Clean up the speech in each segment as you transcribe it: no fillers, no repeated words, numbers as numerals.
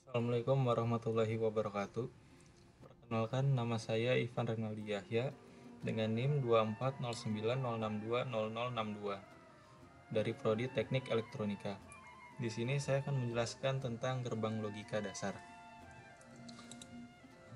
Assalamualaikum warahmatullahi wabarakatuh. Perkenalkan, nama saya Ivan Renaldi Yahya dengan NIM 24090920062 dari Prodi Teknik Elektronika. Di sini saya akan menjelaskan tentang gerbang logika dasar.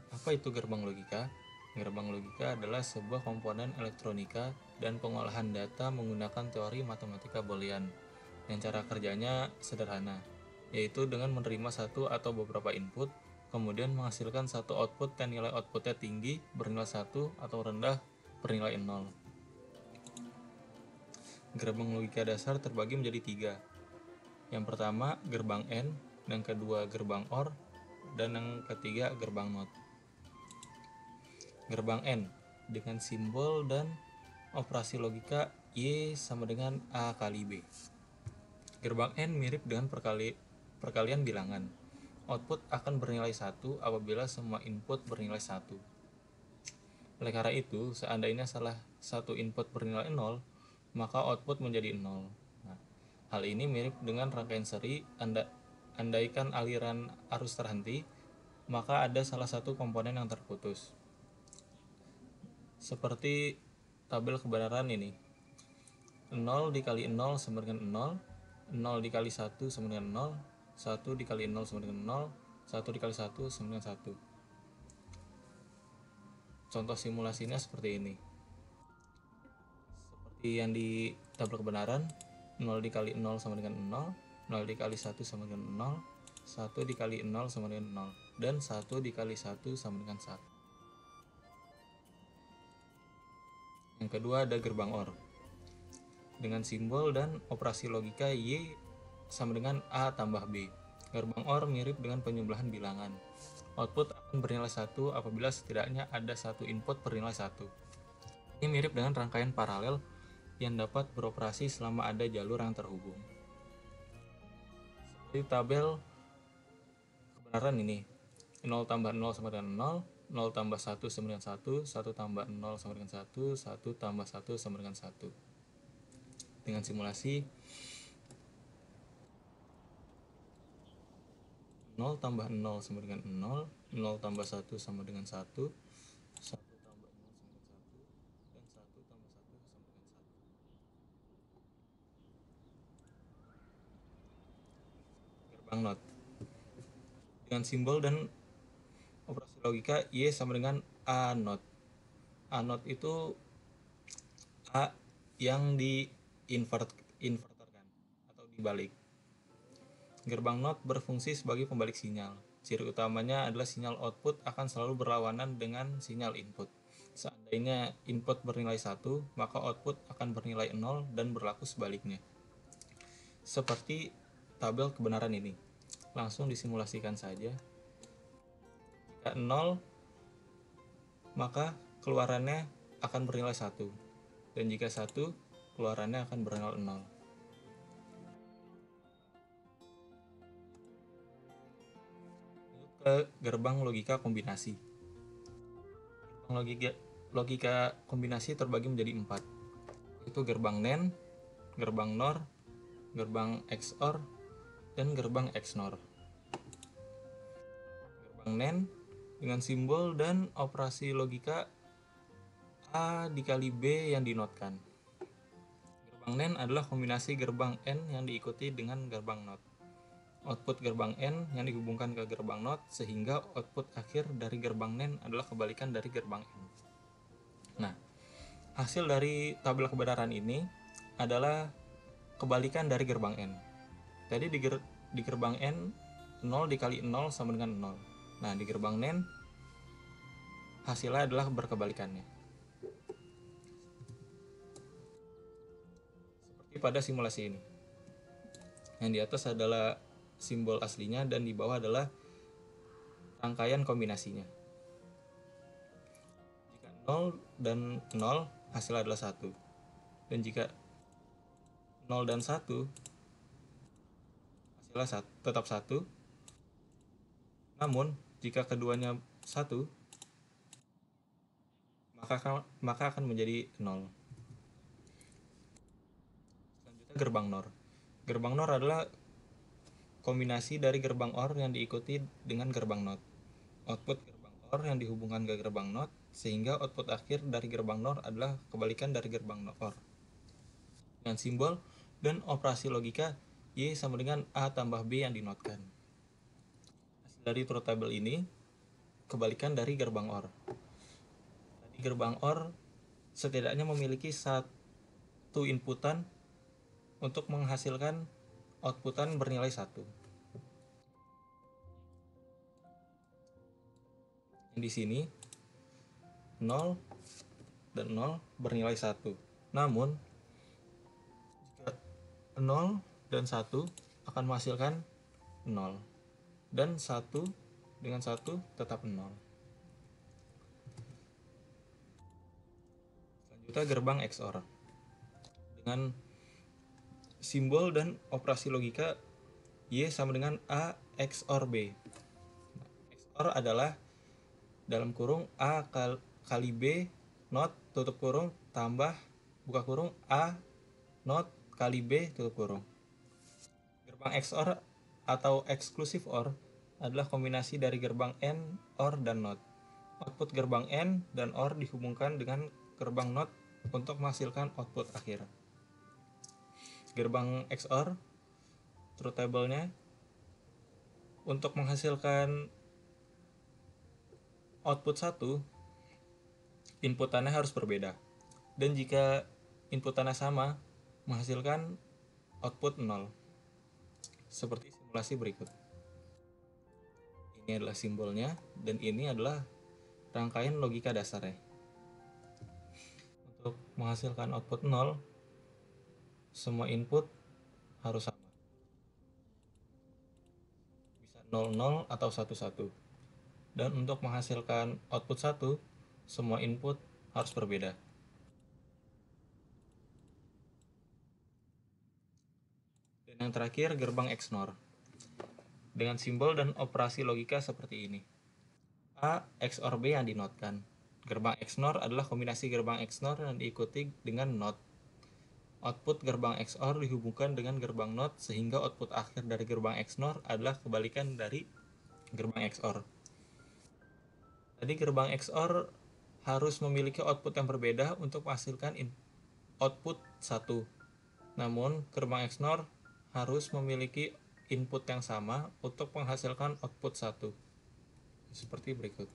Apa itu gerbang logika? Gerbang logika adalah sebuah komponen elektronika dan pengolahan data menggunakan teori matematika Boolean. Yang cara kerjanya sederhana, yaitu dengan menerima satu atau beberapa input, kemudian menghasilkan satu output dan nilai outputnya tinggi bernilai 1 atau rendah bernilai 0. Gerbang logika dasar terbagi menjadi 3. Yang pertama gerbang AND, yang kedua gerbang OR, dan yang ketiga gerbang NOT. Gerbang AND dengan simbol dan operasi logika Y sama dengan A kali B. Gerbang AND mirip dengan perkalian bilangan. Output akan bernilai 1 apabila semua input bernilai 1. Oleh karena itu, seandainya salah satu input bernilai 0, maka output menjadi 0. Nah, hal ini mirip dengan rangkaian seri. Andaikan aliran arus terhenti, maka ada salah satu komponen yang terputus. Seperti tabel kebenaran ini. 0 dikali 0 sama dengan 0, 0 dikali 1 sama dengan 0, 1 dikali 0 sama dengan 0, 1 dikali 1 sama dengan 1. Contoh simulasinya seperti ini. Seperti yang di tabel kebenaran, 0 dikali 0 sama dengan 0, 0 dikali 1 sama dengan 0, 1 dikali 0 sama dengan 0, dan 1 dikali 1 sama dengan 1. Yang kedua ada gerbang OR. Dengan simbol dan operasi logika Y sama dengan A tambah B. Gerbang OR mirip dengan penjumlahan bilangan. Output akan bernilai 1 apabila setidaknya ada satu input bernilai 1. Ini mirip dengan rangkaian paralel yang dapat beroperasi selama ada jalur yang terhubung. Seperti tabel kebenaran ini. 0 tambah 0 sama dengan 0, 0 tambah 1 sama dengan 1, 1 tambah 0 sama dengan 1, 1 tambah 1 sama dengan 1. Dengan simulasi 0 tambah 0 sama dengan 0, 0 tambah 1 sama dengan 1, 1 tambah 0 sama dengan 1, dan 1 tambah 1 sama dengan 1. Gerbang NOT. Dengan simbol dan operasi logika Y sama dengan A NOT. A NOT itu A yang inverterkan atau dibalik. Gerbang NOT berfungsi sebagai pembalik sinyal. Ciri utamanya adalah sinyal output akan selalu berlawanan dengan sinyal input. Seandainya input bernilai 1, maka output akan bernilai 0 dan berlaku sebaliknya. Seperti tabel kebenaran ini. Langsung disimulasikan saja. Jika 0, maka keluarannya akan bernilai 1. Dan jika 1, keluarannya akan bernilai 0. Ke gerbang logika kombinasi. Gerbang logika kombinasi terbagi menjadi 4, yaitu gerbang NAND, gerbang NOR, gerbang XOR, dan gerbang XNOR. Gerbang NAND dengan simbol dan operasi logika A dikali B yang dinotkan. Gerbang NAND adalah kombinasi gerbang N yang diikuti dengan gerbang NOT. Output gerbang N yang dihubungkan ke gerbang NOT sehingga output akhir dari gerbang NAND adalah kebalikan dari gerbang N. Nah, hasil dari tabel kebenaran ini adalah kebalikan dari gerbang N. Tadi di gerbang N 0 dikali 0 sama dengan 0. Nah, di gerbang NAND hasilnya adalah berkebalikannya. Seperti pada simulasi ini. Yang di atas adalah simbol aslinya dan di bawah adalah rangkaian kombinasinya. Jika 0 dan 0 hasilnya adalah 1. Dan jika 0 dan 1 hasilnya tetap 1. Namun, jika keduanya 1, maka akan menjadi 0. Selanjutnya gerbang NOR. Gerbang NOR adalah kombinasi dari gerbang OR yang diikuti dengan gerbang NOT. Output gerbang OR yang dihubungkan ke gerbang NOT, sehingga output akhir dari gerbang NOR adalah kebalikan dari gerbang OR. Dengan simbol dan operasi logika Y sama dengan A tambah B yang dinotkan. Hasil dari truth table ini kebalikan dari gerbang OR. Tadi gerbang OR setidaknya memiliki satu inputan untuk menghasilkan outputan bernilai 1. Di sini 0 dan 0 bernilai 1. Namun jika 0 dan 1 akan menghasilkan 0 dan 1 dengan 1 tetap 0. Selanjutnya gerbang XOR dengan simbol dan operasi logika Y sama dengan A XOR B. XOR adalah dalam kurung A kali B not tutup kurung tambah buka kurung A not kali B tutup kurung. Gerbang XOR atau exclusive OR adalah kombinasi dari gerbang AND, OR, dan NOT. Output gerbang AND dan OR dihubungkan dengan gerbang NOT untuk menghasilkan output akhir. Gerbang XOR truth table-nya untuk menghasilkan output 1, inputannya harus berbeda. Dan jika inputannya sama, menghasilkan output 0. Seperti simulasi berikut. Ini adalah simbolnya, dan ini adalah rangkaian logika dasarnya. Untuk menghasilkan output 0, semua input harus sama. Bisa 00 atau 11. Dan untuk menghasilkan output 1, semua input harus berbeda. Dan yang terakhir, gerbang XNOR. Dengan simbol dan operasi logika seperti ini. A XOR B yang dinotkan. Gerbang XNOR adalah kombinasi gerbang XNOR yang diikuti dengan NOT. Output gerbang XOR dihubungkan dengan gerbang NOT sehingga output akhir dari gerbang XNOR adalah kebalikan dari gerbang XOR. Tadi gerbang XOR harus memiliki output yang berbeda untuk menghasilkan output 1. Namun gerbang XNOR harus memiliki input yang sama untuk menghasilkan output 1. Seperti berikut.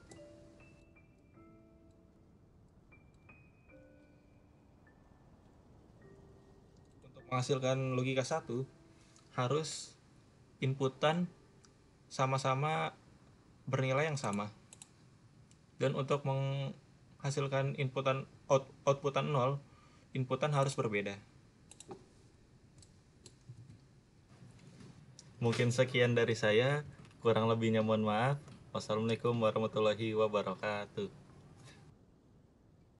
Untuk menghasilkan logika 1, harus inputan sama-sama bernilai yang sama. Dan untuk menghasilkan outputan 0, inputan harus berbeda. Mungkin sekian dari saya, kurang lebihnya mohon maaf. Wassalamualaikum warahmatullahi wabarakatuh.